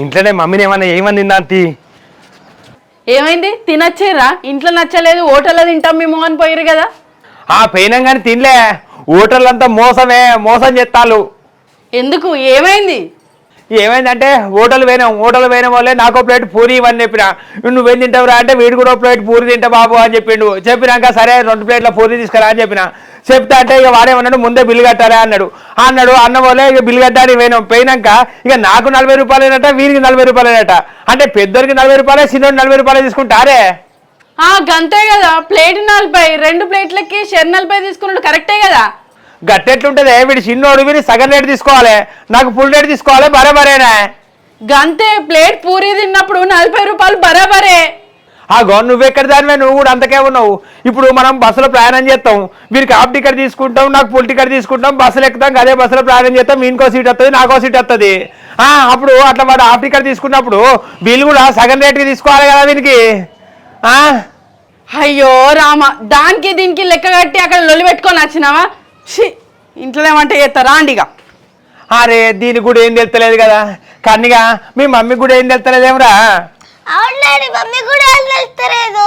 ఇంట్లోనే మమ్మీని ఏమన్నా ఏమంది ఆంటీ? ఏమైంది? తినచ్చేరా? ఇంట్లో నచ్చలేదు హోటల్లో తింటాం మేము అని పోయిరు కదా. పోయినాం కానీ తినలే. హోటల్ అంతా మోసం చేస్తాలు. ఎందుకు? ఏమైంది? ఏమైందంటే హోటల్ పోయిన వాళ్ళే నాకో ప్లేట్ పూరి ఇవన్నీ చెప్పిన. నువ్వేం తింటావురా అంటే వీడు కూడా ప్లేట్ పూరి తింటా బాబు అని చెప్పిండు. చెప్పినాక సరే 2 ప్లేట్ల పూరి తీసుకురా అని చెప్పిన. చెప్తా అంటే ఇక వాడేమన్నాడు ముందే బిల్లు కట్టారా అన్నాడు. అన్న వాళ్ళే ఇక బిల్లు కట్టాలి పోయినాక ఇక నాకు 40 రూపాయలేనట, వీరికి 40 రూపాయలేనట. అంటే పెద్దోరికి 40 రూపాయలే, చిన్నోడికి 40 రూపాయలే తీసుకుంటారే. గంతే కదా. ప్లేట్ 40, 2 ప్లేట్లకి 40 తీసుకున్నాడు. కరెక్టే కదా. గట్టెట్లుంటది? వీడి చిన్నోడు వీడి సగం రేటు తీసుకోవాలి, నాకు ఫుల్ రేటు తీసుకోవాలి. బరాబరేనా? గంతే. ప్లేట్ పూరి తిన్నప్పుడు 40 రూపాయలు బరాబరే. నువ్వెక్కడ దానివే? నువ్వు కూడా అంతకే ఉన్నావు. ఇప్పుడు మనం బస్సులో ప్రయాణం చేస్తాం, వీరికి హాఫ్ టికెట్ తీసుకుంటాం, నాకు ఫుల్ టికెట్ తీసుకుంటాం, బస్సులు ఎక్కుతాం, అదే బస్సులో ప్రయాణం చేస్తాం. వీనికో సీట్ వస్తుంది, నాకో సీట్ వస్తుంది. అప్పుడు అట్లా వాడు హాఫ్ టికెట్ తీసుకున్నప్పుడు వీళ్ళు కూడా సగం రేటుకి తీసుకోవాలి కదా వీనికి. అయ్యో రామ, దానికి దీనికి లెక్క కట్టి అక్కడ లొల్లి పెట్టుకొని వచ్చినావా? ఇంట్లో ఏమంటే చేస్తారా అండిగా? అరే దీనికి కూడా ఏం తెలుస్తలేదు కదా కన్నిగా. మీ మమ్మీకి కూడా ఏం తెలుస్తలేదేమరా? అవును డాడీ, మమ్మీ కూడా ఏం తెలుస్తలేదు.